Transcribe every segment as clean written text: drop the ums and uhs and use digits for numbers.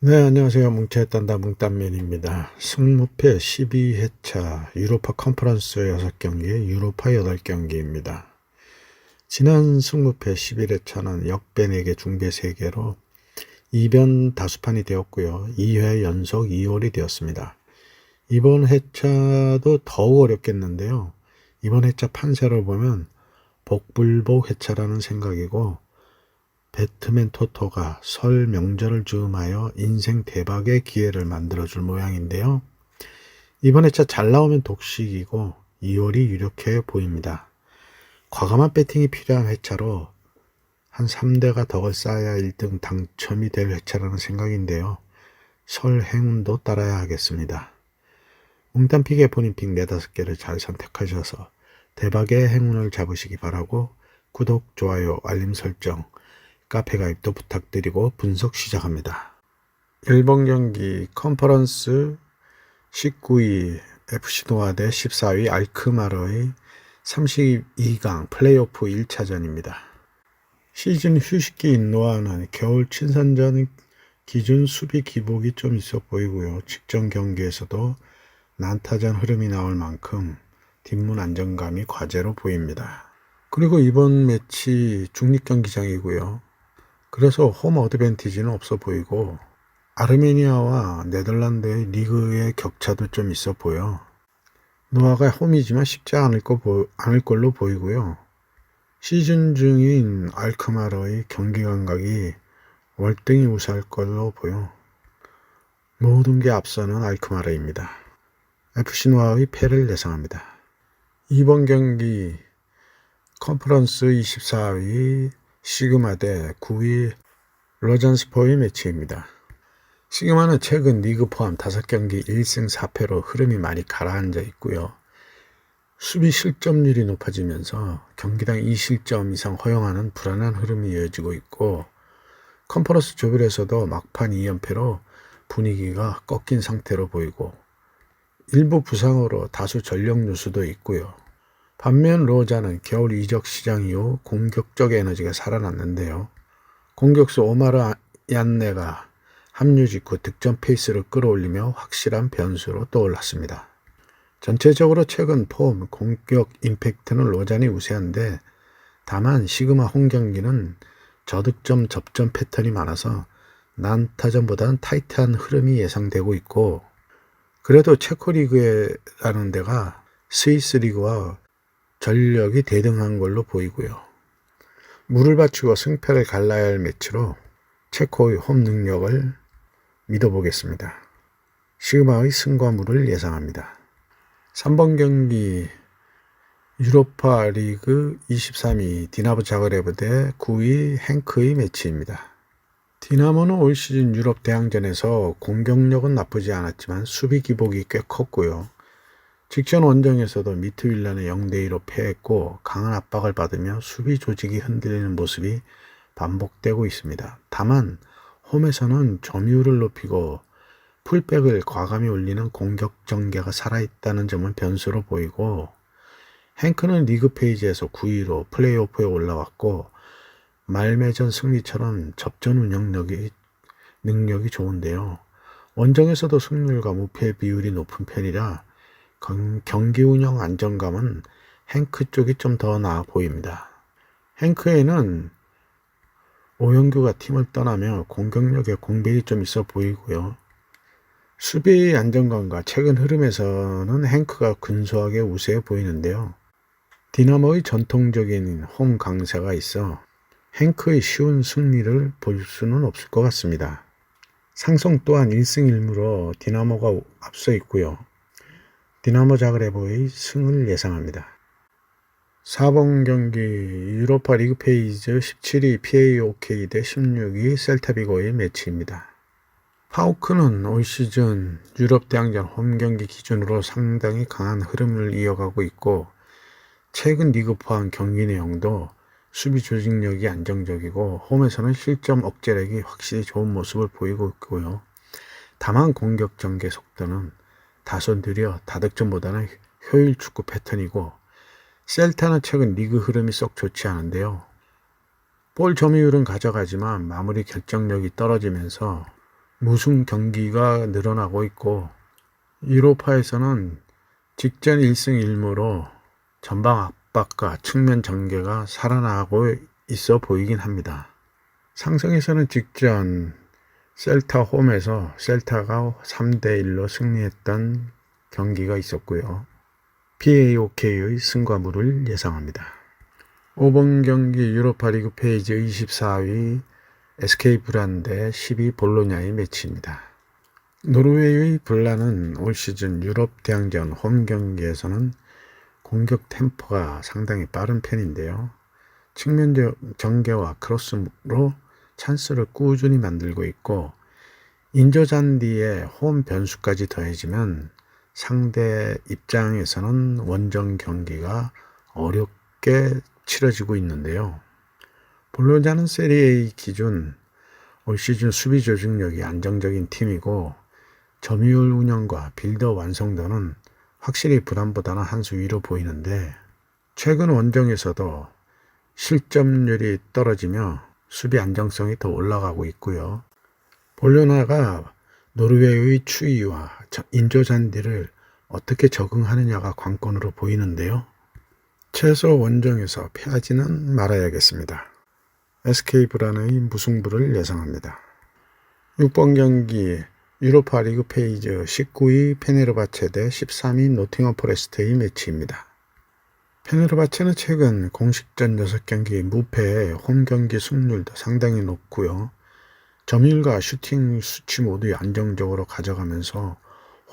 네, 안녕하세요. 뭉쳐있단다 뭉딴맨입니다. 승무패 12회차 유로파 컨퍼런스 6경기, 유로파 8경기입니다. 지난 승무패 11회차는 역배 4개, 중배 3개로 이변 다수판이 되었고요. 2회 연속 2홀이 되었습니다. 이번 회차도 더욱 어렵겠는데요. 이번 회차 판세를 보면 복불복 회차라는 생각이고, 배트맨 토토가 설 명절을 즈음하여 인생 대박의 기회를 만들어줄 모양인데요. 이번 회차 잘 나오면 독식이고 2홀이 유력해 보입니다. 과감한 배팅이 필요한 회차로 한 3대가 덕을 쌓아야 1등 당첨이 될 회차라는 생각인데요. 설 행운도 따라야 하겠습니다. 뭉딴픽의 본인픽 4-5개를 잘 선택하셔서 대박의 행운을 잡으시기 바라고 구독, 좋아요, 알림 설정, 카페 가입도 부탁드리고 분석 시작합니다. 1번 경기 컨퍼런스 19위 FC 노아 대 14위 알크마르의 32강 플레이오프 1차전입니다. 시즌 휴식기인 노아는 겨울 친선전 기준 수비 기복이 좀 있어 보이고요. 직전 경기에서도 난타전 흐름이 나올 만큼 뒷문 안정감이 과제로 보입니다. 그리고 이번 매치 중립경기장이고요. 그래서 홈 어드밴티지는 없어 보이고 아르메니아와 네덜란드의 리그의 격차도 좀 있어 보여. 노아가 홈이지만 쉽지 않을 걸로 보이고요. 시즌 중인 알크마르의 경기 감각이 월등히 우세할 걸로 보여. 모든 게 앞서는 알크마르입니다. FC 노아의 패를 예상합니다. 이번 경기 컨퍼런스 24위 시그마 대 9위 로잔스포의 매치입니다. 시그마는 최근 리그 포함 5경기 1승 4패로 흐름이 많이 가라앉아 있고요. 수비 실점률이 높아지면서 경기당 2실점 이상 허용하는 불안한 흐름이 이어지고 있고, 컨퍼런스 조별에서도 막판 2연패로 분위기가 꺾인 상태로 보이고 일부 부상으로 다수 전력 누수도 있고요. 반면 로자는 겨울 이적 시장 이후 공격적 에너지가 살아났는데요. 공격수 오마르 얀네가 합류 직후 득점 페이스를 끌어올리며 확실한 변수로 떠올랐습니다. 전체적으로 최근 폼, 공격 임팩트는 로잔이 우세한데, 다만 시그마 홈 경기는 저득점 접전 패턴이 많아서 난타전보다는 타이트한 흐름이 예상되고 있고, 그래도 체코 리그라는 데가 스위스 리그와 전력이 대등한 걸로 보이고요. 물을 바치고 승패를 갈라야 할 매치로 체코의 홈 능력을 믿어보겠습니다. 시그마의 승과 무를 예상합니다. 3번 경기 유로파 리그 23위 디나모 자그레브 대 9위 행크의 매치입니다. 디나모는 올 시즌 유럽 대항전에서 공격력은 나쁘지 않았지만 수비 기복이 꽤 컸고요. 직전 원정에서도 미트윌란에 0대2로 패했고 강한 압박을 받으며 수비 조직이 흔들리는 모습이 반복되고 있습니다. 다만 홈에서는 점유율을 높이고 풀백을 과감히 올리는 공격 전개가 살아있다는 점은 변수로 보이고, 행크는 리그 페이지에서 9위로 플레이오프에 올라왔고 말매전 승리처럼 접전 운영 능력이 좋은데요. 원정에서도 승률과 무패 비율이 높은 편이라 경기 운영 안정감은 행크 쪽이 좀 더 나아 보입니다. 행크에는 오영규가 팀을 떠나며 공격력에 공백이 좀 있어 보이고요. 수비 안정감과 최근 흐름에서는 행크가 근소하게 우세해 보이는데요. 디나모의 전통적인 홈 강세가 있어 행크의 쉬운 승리를 볼 수는 없을 것 같습니다. 상성 또한 1승 1무로 디나모가 앞서 있고요. 디나모 자그레브의 승을 예상합니다. 4번 경기 유로파 리그 페이지 17위 PAOK 대 16위 셀타비고의 매치입니다. 파우크는 올 시즌 유럽 대항전 홈 경기 기준으로 상당히 강한 흐름을 이어가고 있고, 최근 리그 포함 경기 내용도 수비 조직력이 안정적이고 홈에서는 실점 억제력이 확실히 좋은 모습을 보이고 있고요. 다만 공격 전개 속도는 다소 느려 다득점보다는 효율 축구 패턴이고, 셀타는 최근 리그 흐름이 썩 좋지 않은데요. 볼 점유율은 가져가지만 마무리 결정력이 떨어지면서 무승 경기가 늘어나고 있고 유로파에서는 직전 1승 1무로 전방 압박과 측면 전개가 살아나고 있어 보이긴 합니다. 상승에서는 직전 셀타 홈에서 셀타가 3대1로 승리했던 경기가 있었고요. PAOK의 승과물을 예상합니다. 5번 경기 유로파 리그 페이지 24위 SK 브란 대 12 볼로냐의 매치입니다. 노르웨이의 블라는 올 시즌 유럽 대항전 홈 경기에서는 공격 템포가 상당히 빠른 편인데요. 측면 전개와 크로스로 찬스를 꾸준히 만들고 있고 인조잔디에 홈 변수까지 더해지면 상대 입장에서는 원정 경기가 어렵게 치러지고 있는데요. 볼로냐는 세리A 기준 올 시즌 수비 조직력이 안정적인 팀이고 점유율 운영과 빌더 완성도는 확실히 브란보다는 한 수 위로 보이는데 최근 원정에서도 실점률이 떨어지며 수비 안정성이 더 올라가고 있고요. 볼로냐가 노르웨이의 추위와 인조잔디를 어떻게 적응하느냐가 관건으로 보이는데요. 최소 원정에서 패하지는 말아야겠습니다. SK 브란의 무승부를 예상합니다. 6번 경기 유로파 리그 페이지 19위 페네르바체 대 13위 노팅엄 포레스트의 매치입니다. 페네르바체는 최근 공식전 6경기 무패에 홈경기 승률도 상당히 높고요. 점유율과 슈팅 수치 모두 안정적으로 가져가면서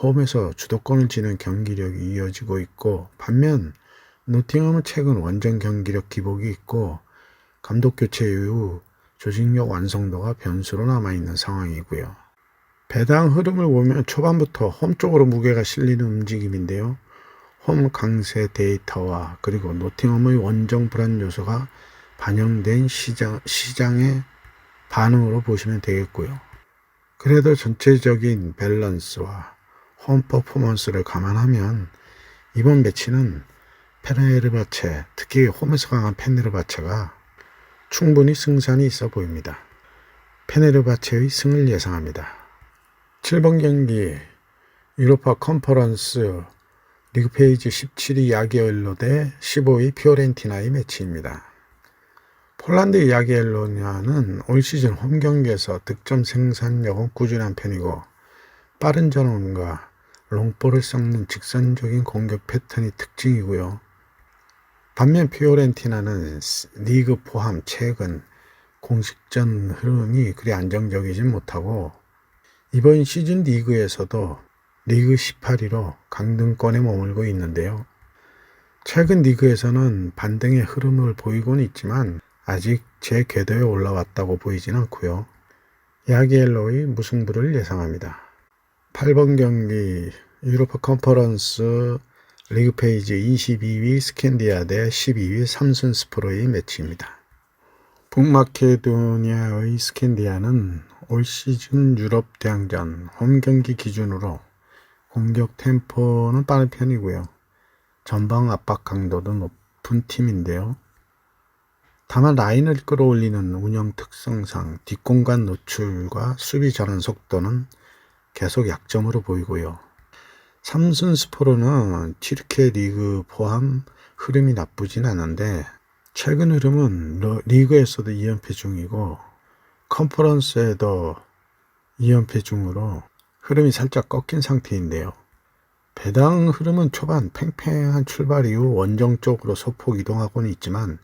홈에서 주도권을 쥐는 경기력이 이어지고 있고 반면 노팅엄은 최근 원정 경기력 기복이 있고 감독 교체 이후 조직력 완성도가 변수로 남아있는 상황이고요. 배당 흐름을 보면 초반부터 홈 쪽으로 무게가 실리는 움직임인데요. 홈 강세 데이터와 그리고 노팅엄의 원정 불안 요소가 반영된 시장의 반응으로 보시면 되겠고요. 그래도 전체적인 밸런스와 홈 퍼포먼스를 감안하면 이번 매치는 페네르바체, 특히 홈에서 강한 페네르바체가 충분히 승산이 있어 보입니다. 페네르바체의 승을 예상합니다. 7번 경기 유로파 컨퍼런스 리그 페이지 17위 야기엘로 대 15위 피오렌티나의 매치입니다. 폴란드 야기엘로냐는 올 시즌 홈 경기에서 득점 생산력은 꾸준한 편이고 빠른 전원과 롱볼을 섞는 직선적인 공격 패턴이 특징이고요. 반면 피오렌티나는 리그 포함 최근 공식전 흐름이 그리 안정적이지 못하고 이번 시즌 리그에서도 리그 18위로 강등권에 머물고 있는데요. 최근 리그에서는 반등의 흐름을 보이고는 있지만 아직 제 궤도에 올라왔다고 보이진 않고요. 야기엘로의 무승부를 예상합니다. 8번 경기 유로파 컨퍼런스 리그 페이지 22위 스캔디아 대 12위 삼순스포로의 매치입니다. 북마케도니아의 스캔디아는 올 시즌 유럽 대항전 홈 경기 기준으로 공격 템포는 빠른 편이고요. 전방 압박 강도도 높은 팀인데요. 다만 라인을 끌어올리는 운영 특성상 뒷공간 노출과 수비 전환 속도는 계속 약점으로 보이고요. 삼순스포로는 튀르키예 리그 포함 흐름이 나쁘진 않은데 최근 흐름은 리그에서도 2연패 중이고 컨퍼런스에도 2연패 중으로 흐름이 살짝 꺾인 상태인데요. 배당 흐름은 초반 팽팽한 출발 이후 원정 쪽으로 소폭 이동하고는 있지만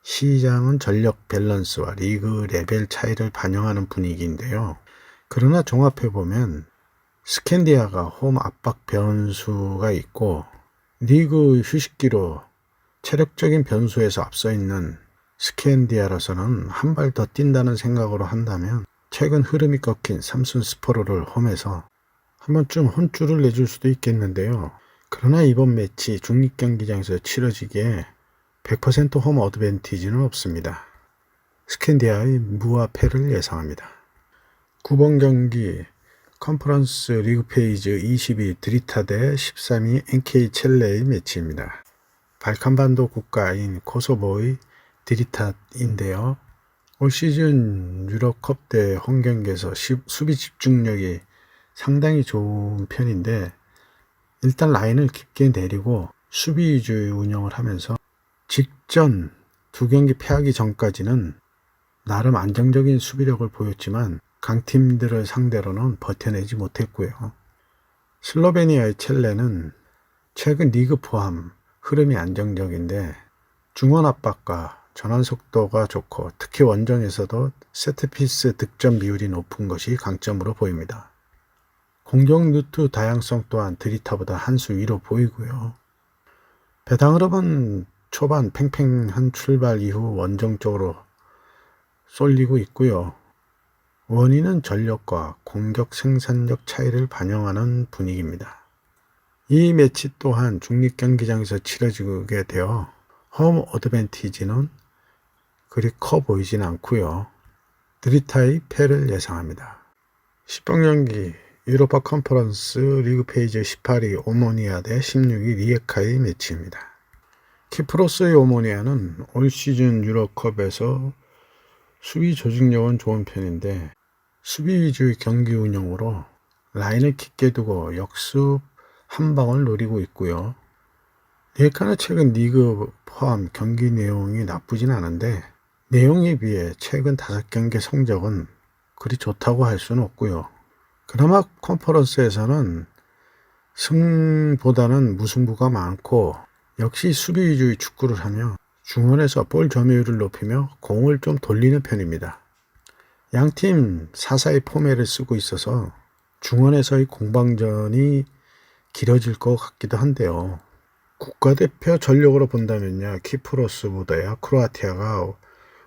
시장은 전력 밸런스와 리그 레벨 차이를 반영하는 분위기인데요. 그러나 종합해보면 스캔디아가 홈 압박 변수가 있고 리그 휴식기로 체력적인 변수에서 앞서 있는 스캔디아로서는 한 발 더 뛴다는 생각으로 한다면 최근 흐름이 꺾인 삼순스포로를 홈에서 한 번쯤 혼쭐을 내줄 수도 있겠는데요. 그러나 이번 매치 중립경기장에서 치러지기에 100% 홈 어드밴티지는 없습니다. 스캔디아의 무와 패를 예상합니다. 9번 경기 컨퍼런스 리그 페이지 22 드리타 대 13위 NK 첼레의 매치입니다. 발칸반도 국가인 코소보의 드리타인데요. 올 시즌 유럽컵 대 홈경기에서 수비 집중력이 상당히 좋은 편인데, 일단 라인을 깊게 내리고 수비 위주의 운영을 하면서 직전 두 경기 패하기 전까지는 나름 안정적인 수비력을 보였지만 강팀들을 상대로는 버텨내지 못했고요. 슬로베니아의 첼레는 최근 리그 포함 흐름이 안정적인데 중원 압박과 전환 속도가 좋고 특히 원정에서도 세트피스 득점 비율이 높은 것이 강점으로 보입니다. 공격 루트 다양성 또한 드리타보다 한 수 위로 보이고요. 배당흐름은 초반 팽팽한 출발 이후 원정 쪽으로 쏠리고 있고요. 원인은 전력과 공격 생산력 차이를 반영하는 분위기입니다. 이 매치 또한 중립경기장에서 치러지게 되어 홈 어드밴티지는 그리 커 보이진 않고요. 드리타의 패를 예상합니다. 10번 경기 유로파 컨퍼런스 리그 페이지 18위 오모니아 대 16위 리에카의 매치입니다. 키프로스의 오모니아는 올 시즌 유럽컵에서 수비 조직력은 좋은 편인데 수비 위주의 경기 운영으로 라인을 깊게 두고 역습 한 방을 노리고 있고요. 리에카는 최근 리그 포함 경기 내용이 나쁘진 않은데 내용에 비해 최근 5경기 성적은 그리 좋다고 할 수는 없고요. 그나마 컨퍼런스에서는 승보다는 무승부가 많고 역시 수비 위주의 축구를 하며 중원에서 볼 점유율을 높이며 공을 좀 돌리는 편입니다. 양팀 4-4의 포맷을 쓰고 있어서 중원에서의 공방전이 길어질 것 같기도 한데요. 국가대표 전력으로 본다면요, 키프로스보다야 크로아티아가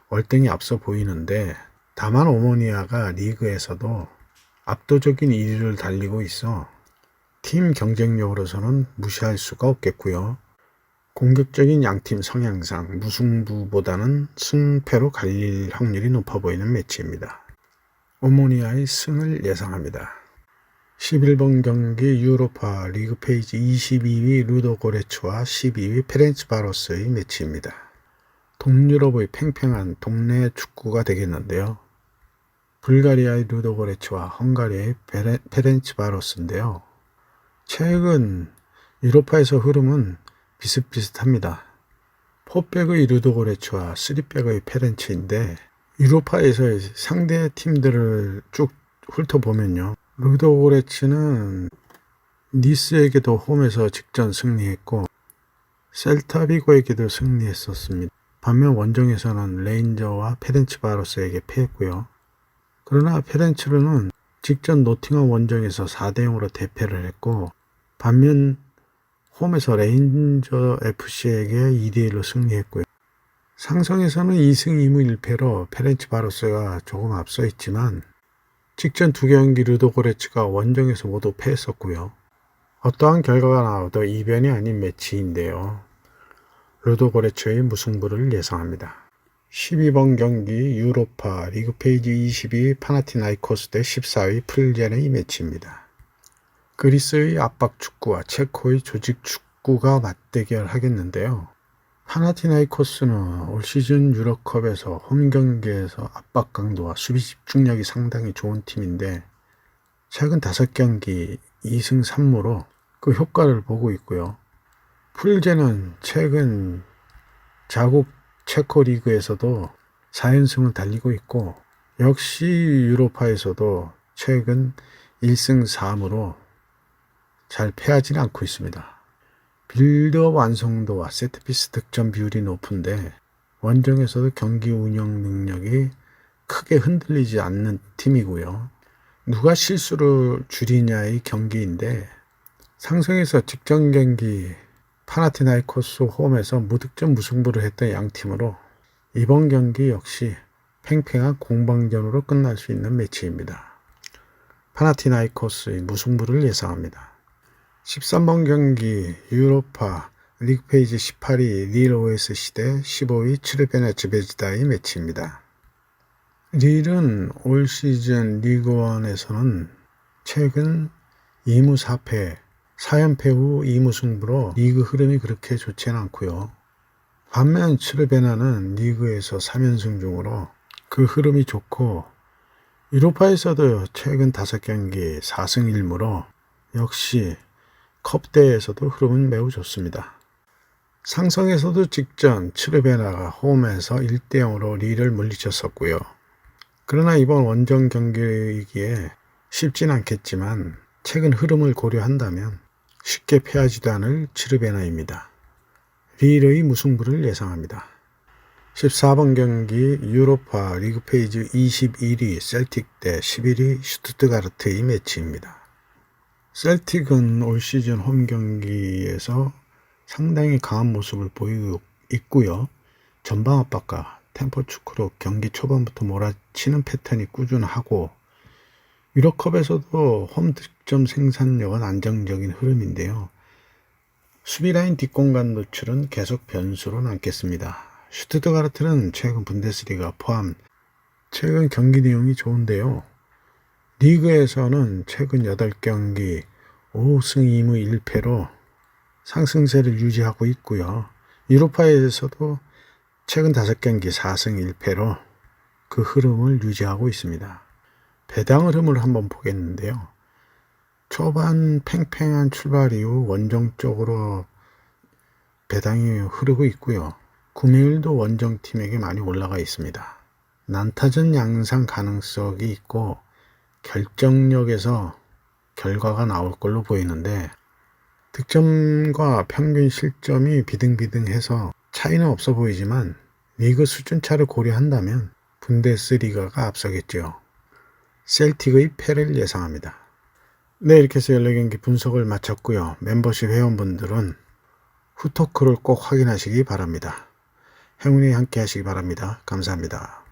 월등히 앞서 보이는데 다만 오모니아가 리그에서도 압도적인 1위를 달리고 있어 팀 경쟁력으로서는 무시할 수가 없겠고요. 공격적인 양팀 성향상 무승부보다는 승패로 갈릴 확률이 높아 보이는 매치입니다. 오모니아의 승을 예상합니다. 11번 경기 유로파 리그 페이지 22위 루도고레츠와 12위 페렌츠바로스의 매치입니다. 동유럽의 팽팽한 동네 축구가 되겠는데요. 불가리아의 루도고레츠와 헝가리의 페렌츠바로스인데요. 최근 유로파에서 흐름은 비슷비슷합니다. 4백의 루도고레츠와 3백의 페렌츠인데 유로파에서의 상대 팀들을 쭉 훑어보면요. 루도고레츠는 니스에게도 홈에서 직전 승리했고 셀타비고에게도 승리했었습니다. 반면 원정에서는 레인저와 페렌츠바로스에게 패했고요. 그러나 페렌츠르는 직전 노팅엄 원정에서 4-0으로 대패를 했고 반면 홈에서 레인저 FC에게 2-1로 승리했고요. 상성에서는 2승 2무 1패로 페렌츠바로스가 조금 앞서 있지만 직전 두 경기 루도고레츠가 원정에서 모두 패했었고요. 어떠한 결과가 나와도 이변이 아닌 매치인데요. 루도고레츠의 무승부를 예상합니다. 12번 경기 유로파 리그 페이지 22위 파나티나이코스 대 14위 풀젠의 매치입니다. 그리스의 압박 축구와 체코의 조직 축구가 맞대결 하겠는데요. 파나티나이코스는 올 시즌 유럽컵에서 홈 경기에서 압박 강도와 수비 집중력이 상당히 좋은 팀인데 최근 5경기 2승 3무로 그 효과를 보고 있고요. 풀젠은 최근 자국 체코 리그에서도 4연승을 달리고 있고 역시 유로파에서도 최근 1승 4무로 잘 패하지는 않고 있습니다. 빌드업 완성도와 세트피스 득점 비율이 높은데 원정에서도 경기 운영 능력이 크게 흔들리지 않는 팀이고요. 누가 실수를 줄이냐의 경기인데 상승에서 직전 경기 파나티나이코스 홈에서 무득점 무승부를 했던 양팀으로 이번 경기 역시 팽팽한 공방전으로 끝날 수 있는 매치입니다. 파나티나이코스의 무승부를 예상합니다. 13번 경기 유로파 리그 페이지 18위 릴 OSC 대 15위 츠르베네츠 베지다의 매치입니다. 릴은 올 시즌 리그1에서는 최근 2무 4패 4연패 후 2무승부로 리그 흐름이 그렇게 좋지는 않고요. 반면 츠르베나는 리그에서 3연승 중으로 그 흐름이 좋고 유로파에서도 최근 5경기 4승 1무로 역시 컵대회에서도 흐름은 매우 좋습니다. 상성에서도 직전 츠르베나가 홈에서 1대0으로 리를 물리쳤었고요. 그러나 이번 원정 경기이기에 쉽진 않겠지만 최근 흐름을 고려한다면 쉽게 패하지도 않을 츠르베나입니다. 리의 무승부를 예상합니다. 14번 경기 유로파 리그 페이지 21위 셀틱 대 11위 슈투트가르트의 매치입니다. 셀틱은 올 시즌 홈 경기에서 상당히 강한 모습을 보이고 있고요. 전방 압박과 템포 축구로 경기 초반부터 몰아치는 패턴이 꾸준하고 유로컵에서도 홈 득점 생산력은 안정적인 흐름인데요. 수비라인 뒷공간 노출은 계속 변수로 남겠습니다. 슈투트가르트는 최근 분데스리가 포함 최근 경기 내용이 좋은데요. 리그에서는 최근 8경기 5승 2무 1패로 상승세를 유지하고 있고요. 유로파에서도 최근 5경기 4승 1패로 그 흐름을 유지하고 있습니다. 배당 흐름을 한번 보겠는데요. 초반 팽팽한 출발 이후 원정 쪽으로 배당이 흐르고 있고요. 구매율도 원정팀에게 많이 올라가 있습니다. 난타전 양상 가능성이 있고 결정력에서 결과가 나올 걸로 보이는데 득점과 평균 실점이 비등비등해서 차이는 없어 보이지만 리그 수준차를 고려한다면 분데스리가가 앞서겠죠. 셀틱의 패를 예상합니다. 네, 이렇게 해서 14경기 분석을 마쳤고요. 멤버십 회원분들은 후토크를 꼭 확인하시기 바랍니다. 행운이 함께 하시기 바랍니다. 감사합니다.